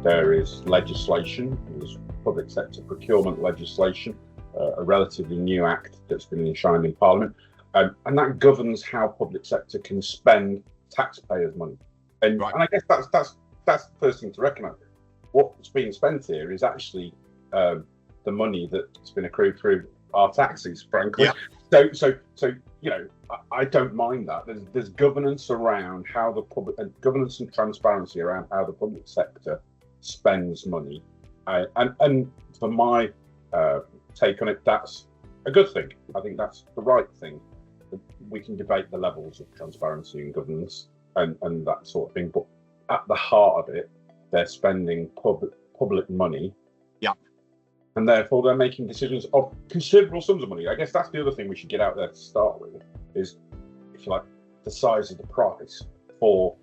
there is legislation, there's public sector procurement legislation, a relatively new act that's been enshrined in Parliament, and that governs how public sector can spend taxpayers' money. And I guess that's the first thing to recognise. What's being spent here is actually the money that's been accrued through our taxes, frankly. So I don't mind that. There's governance around how the public, governance and transparency around how the public sector spends money, and for my take on it, that's a good thing. I think that's the right thing. We can debate the levels of transparency and governance and that sort of thing, but at the heart of it, they're spending public money, and therefore they're making decisions of considerable sums of money. I guess that's the other thing we should get out there to start with, is, if you like, the size of the price for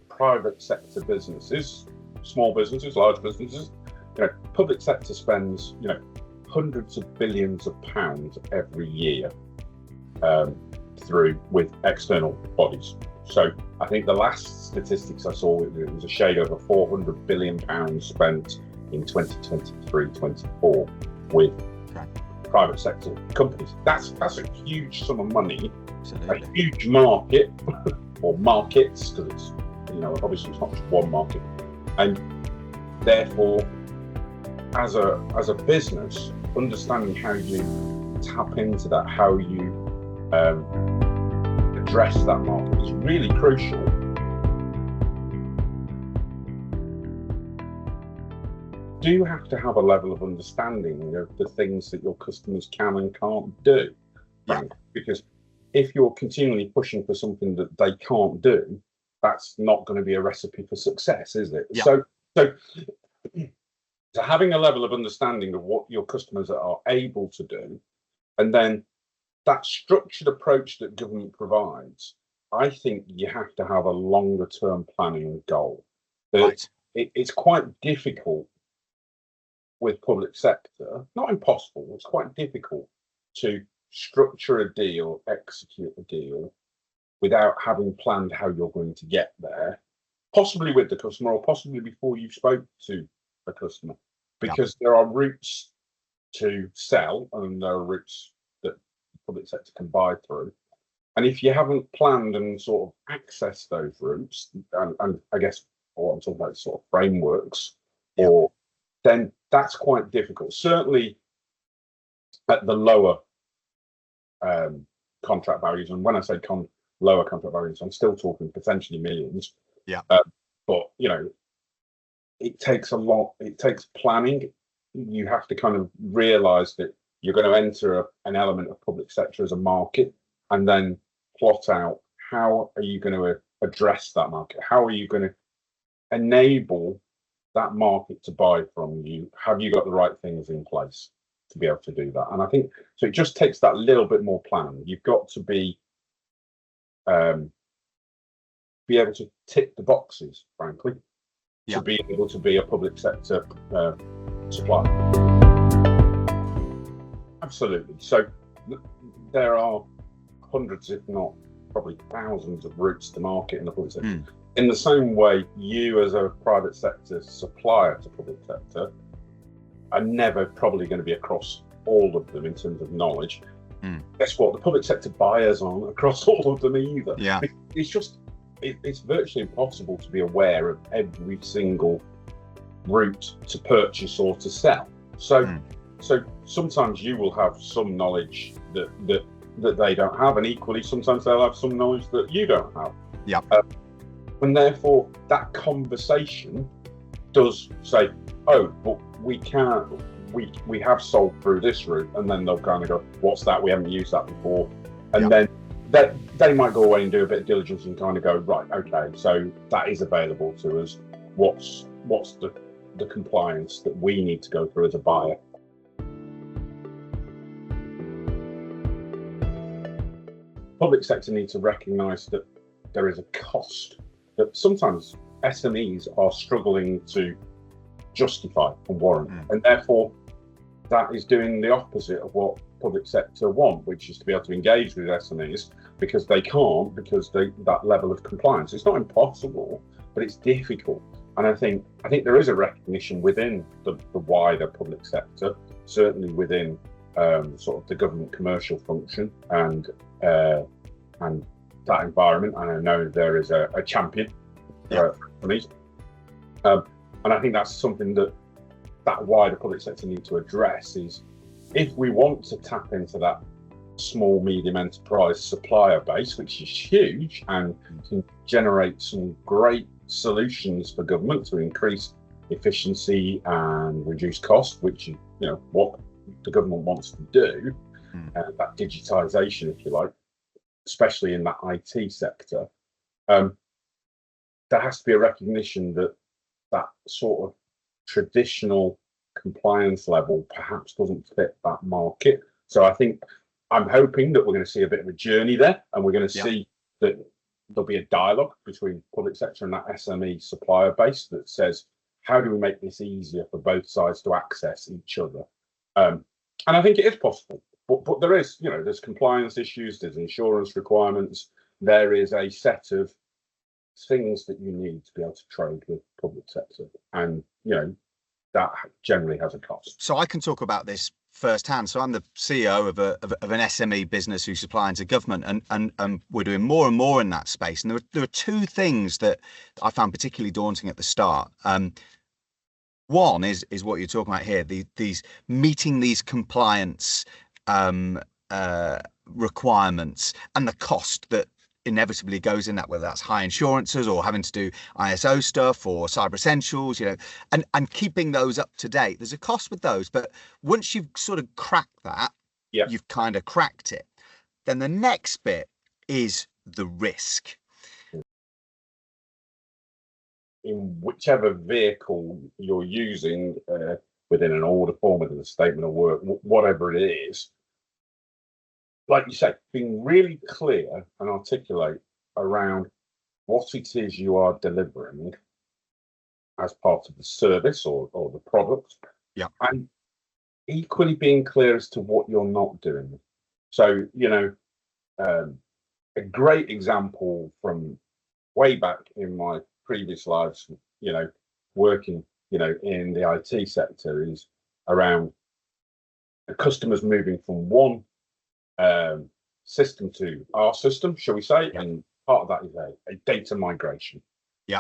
private sector businesses, small businesses, large businesses. Public sector spends, hundreds of billions of pounds every year through with external bodies. So I think the last statistics I saw, it was a shade over £400 billion spent in 2023-24 with private sector companies. That's a huge sum of money. Absolutely. A huge market, or markets, because it's, obviously it's not just one market, and therefore, as a business, understanding how you tap into that, how you address that market is really crucial. Do you have to have a level of understanding of the things that your customers can and can't do? Because if you're continually pushing for something that they can't do, that's not going to be a recipe for success, is it? So having a level of understanding of what your customers are able to do, and then that structured approach that government provides, I think you have to have a longer term planning goal. It's quite difficult with public sector, not impossible, it's quite difficult to structure a deal, execute a deal without having planned how you're going to get there, possibly with the customer or possibly before you spoke to a customer, because there are routes to sell and there are routes that the public sector can buy through. And if you haven't planned and sort of accessed those routes, and I guess what I'm talking about is sort of frameworks, then that's quite difficult. Certainly at the lower contract values, and when I say lower contract values, I'm still talking potentially millions. But it takes a lot. It takes planning. You have to kind of realise that you're going to enter an element of public sector as a market, and then plot out how are you going to address that market. How are you going to enable that market to buy from you? Have you got the right things in place to be able to do that? And I think so. It just takes that little bit more planning. You've got to be able to tick the boxes, frankly, to be able to be a public sector supplier. Absolutely. So there are hundreds, if not probably thousands, of routes to market in the public sector. In the same way, you as a private sector supplier to public sector are never probably going to be across all of them in terms of knowledge. Guess what? The public sector buyers aren't across all of them either. It's virtually impossible to be aware of every single route to purchase or to sell. So sometimes you will have some knowledge that they don't have, and equally sometimes they'll have some knowledge that you don't have. And therefore, that conversation does say, "Oh, but we can't. We have sold through this route," and then they'll kind of go, "What's that? We haven't used that before." And then they might go away and do a bit of diligence and kind of go, "Right, okay, so that is available to us. What's the compliance that we need to go through as a buyer?" Public sector needs to recognise that there is a cost that sometimes SMEs are struggling to justify and warrant, and therefore that is doing the opposite of what public sector want, which is to be able to engage with SMEs, because they can't, because that level of compliance. It's not impossible, but it's difficult. And I think there is a recognition within the wider public sector, certainly within sort of the government commercial function and that environment. And I know there is a champion for SMEs. And I think that's something that wider public sector need to address, is if we want to tap into that small, medium enterprise supplier base, which is huge and can generate some great solutions for government to increase efficiency and reduce cost, which is what the government wants to do, that digitisation, if you like, especially in that IT sector, there has to be a recognition that sort of traditional compliance level perhaps doesn't fit that market. So I'm hoping that we're going to see a bit of a journey there, and we're going to see that there'll be a dialogue between public sector and that SME supplier base that says, how do we make this easier for both sides to access each other? And I think it is possible, but there is, there's compliance issues, there's insurance requirements, there is a set of things that you need to be able to trade with public sector, and that generally has a cost. So I can talk about this firsthand. So I'm the CEO of an SME business who supply into government, and we're doing more and more in that space. And there are two things that I found particularly daunting at the start. One is what you're talking about here, these meeting these compliance requirements and the cost that inevitably goes in that, whether that's high insurances or having to do ISO stuff or cyber essentials, and keeping those up to date. There's a cost with those, but once you've sort of cracked that, you've kind of cracked it. Then the next bit is the risk. In whichever vehicle you're using, within an order form, within a statement of work, whatever it is, like you say, being really clear and articulate around what it is you are delivering as part of the service or the product, and equally being clear as to what you're not doing. So, a great example from way back in my previous lives, working, in the IT sector, is around the customers moving from one system to our system, shall we say, and part of that is a data migration.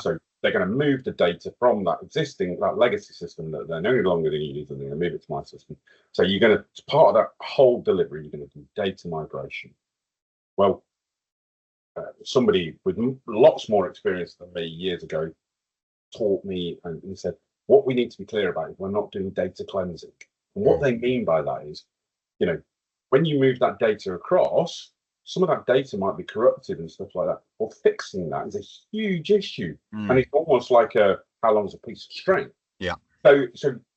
So they're going to move the data from that legacy system that they're no longer going to use, and they're going to move it to my system. So as part of that whole delivery, you're going to do data migration. Well, somebody with lots more experience than me years ago taught me, and he said, what we need to be clear about is we're not doing data cleansing. And what they mean by that is, when you move that data across, some of that data might be corrupted and stuff like that. Well, fixing that is a huge issue, and it's almost like how long's a piece of string. So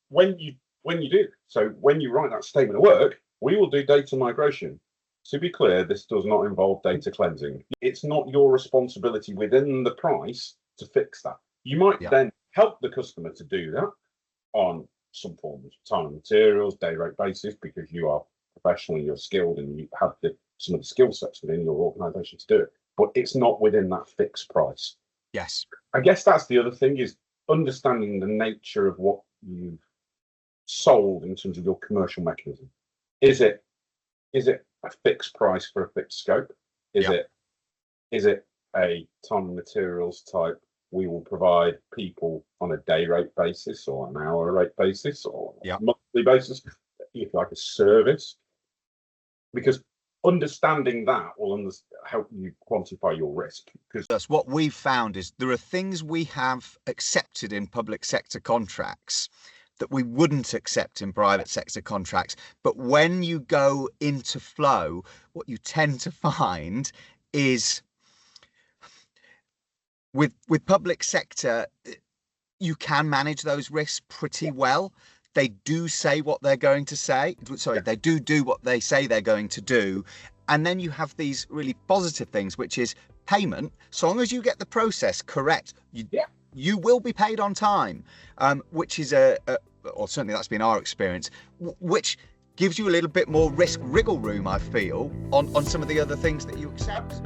when you write that statement of work, we will do data migration. To be clear, this does not involve data cleansing. It's not your responsibility within the price to fix that. You might then help the customer to do that on some form of time and materials, day rate basis, because you are professional, you're skilled, and you have some of the skill sets within your organisation to do it. But it's not within that fixed price. Yes. I guess that's the other thing, is understanding the nature of what you've sold in terms of your commercial mechanism. Is it a fixed price for a fixed scope? Is it a time and materials type? We will provide people on a day rate basis or an hour rate basis or a monthly basis, if like a service. Because understanding that will help you quantify your risk. Because that's what we've found, is there are things we have accepted in public sector contracts that we wouldn't accept in private sector contracts. But when you go into flow, what you tend to find is with public sector, you can manage those risks pretty well. They do say what they're going to say. Sorry, they do what they say they're going to do. And then you have these really positive things, which is payment. So long as you get the process correct, you will be paid on time, which is or certainly that's been our experience, which gives you a little bit more risk wriggle room, I feel, on some of the other things that you accept.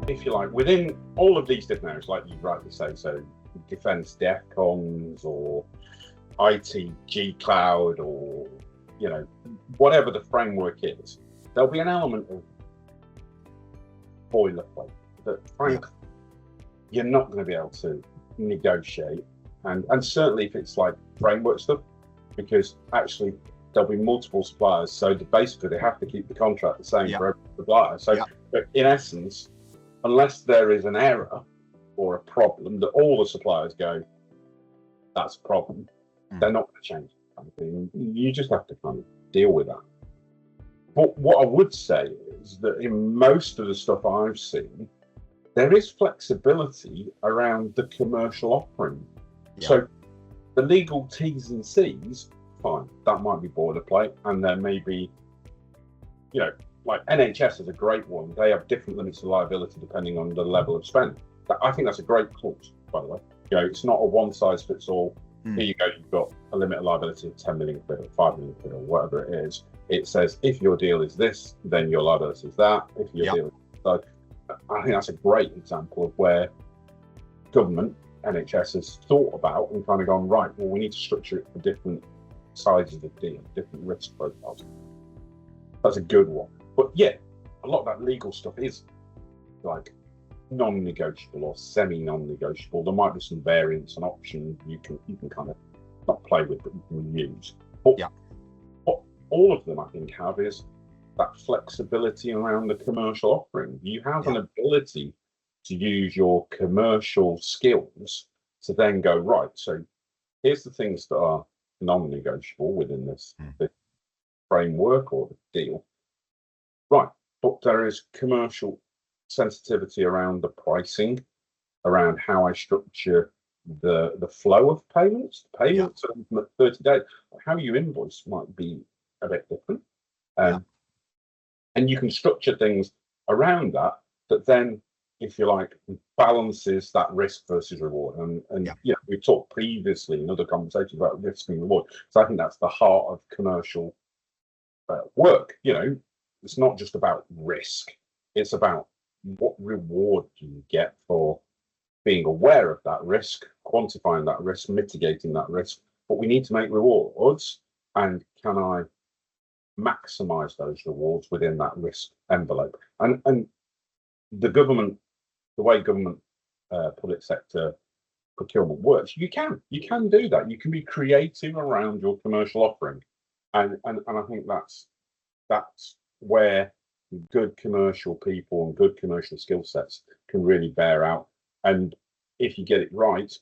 if you like, within all of these different areas, like you rightly say, so defence DEFCONs or IT G Cloud, or whatever the framework is, there'll be an element of boilerplate that, frankly, you're not going to be able to negotiate, and certainly if it's like framework stuff, because actually there'll be multiple suppliers, so basically they have to keep the contract the same for every supplier. So but in essence, unless there is an error or a problem that all the suppliers go, that's a problem, they're not going to change it. You just have to kind of deal with that. But what I would say is that in most of the stuff I've seen, there is flexibility around the commercial offering. So the legal T's and C's, fine, that might be boilerplate, and there may be, like NHS is a great one. They have different limits of liability depending on the level of spend. I think that's a great clause, by the way. It's not a one size fits all. Here you go, you've got a limit of liability of 10 million quid or 5 million quid or whatever it is. It says if your deal is this, then your liability is that. If your deal is so, I think that's a great example of where government, NHS, has thought about and kind of gone, right, well, we need to structure it for different sizes of the deal, different risk profiles. That's a good one. But yeah, a lot of that legal stuff is like non-negotiable or semi-non-negotiable. There might be some variants and options you can kind of not play with, but you can use. But what all of them, I think, have is that flexibility around the commercial offering. You have an ability to use your commercial skills to then go, right, so here's the things that are non-negotiable within this framework or the deal. Right, but there is commercial sensitivity around the pricing, around how I structure the flow of payments. Payments at 30 days, how you invoice might be a bit different. And you can structure things around that then, if you like, balances that risk versus reward. And we've talked previously in other conversations about risk and reward. So I think that's the heart of commercial work. It's not just about risk. It's about what reward do you get for being aware of that risk, quantifying that risk, mitigating that risk. But we need to make rewards, and can I maximize those rewards within that risk envelope? And the way government public sector procurement works, you can do that. You can be creative around your commercial offering, and I think that's where good commercial people and good commercial skill sets can really bear out. And if you get it right,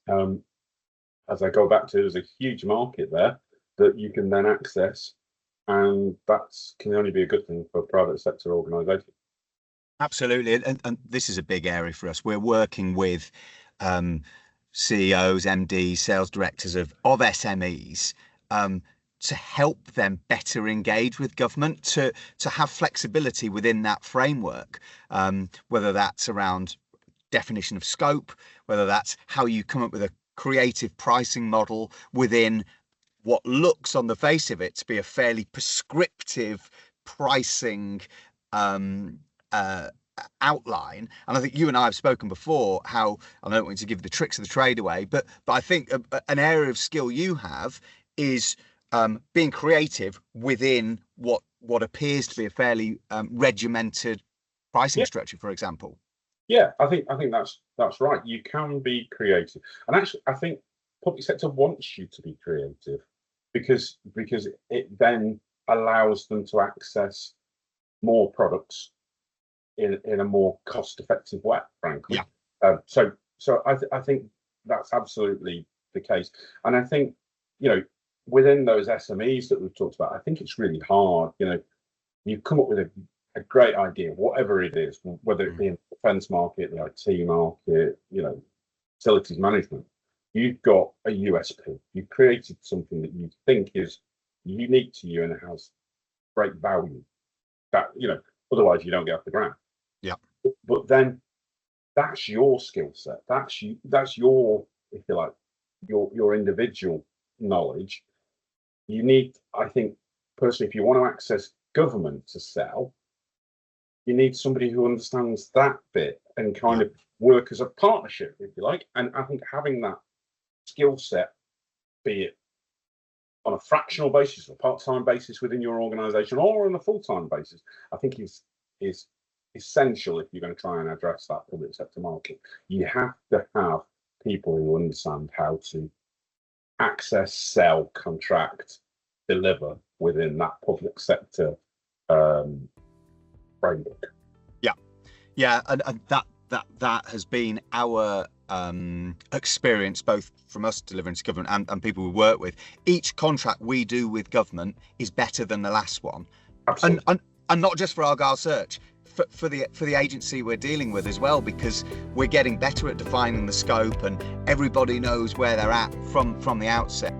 as I go back to, there's a huge market there that you can then access, and that can only be a good thing for private sector organisations. Absolutely, and this is a big area for us. We're working with CEOs, MDs, sales directors of SMEs to help them better engage with government, to have flexibility within that framework, whether that's around definition of scope, whether that's how you come up with a creative pricing model within what looks on the face of it to be a fairly prescriptive pricing outline. And I think you and I have spoken before how, I don't want to give the tricks of the trade away, but I think an area of skill you have is being creative within what appears to be a fairly regimented pricing structure, for example. Yeah, I think that's right. You can be creative, and actually, I think public sector wants you to be creative because it then allows them to access more products in a more cost-effective way, frankly. So I think that's absolutely the case, and I think within those SMEs that we've talked about, I think it's really hard. You come up with a great idea, whatever it is, whether it be in the defence market, the IT market, facilities management. You've got a USP. You've created something that you think is unique to you and it has great value. That otherwise you don't get off the ground. Yeah. But then that's your skill set. That's your, if you like, your individual knowledge. You need, I think, personally, if you want to access government to sell, you need somebody who understands that bit and kind of work as a partnership, if you like. And I think having that skill set, be it on a fractional basis, a part-time basis within your organisation, or on a full-time basis, I think is essential if you're going to try and address that public sector market. You have to have people who understand how to access, sell, contract, deliver within that public sector framework. Yeah, and that has been our experience, both from us delivering to government and people we work with. Each contract we do with government is better than the last one. Absolutely. And not just for Argyle Search, for the agency we're dealing with as well, because we're getting better at defining the scope and everybody knows where they're at from the outset.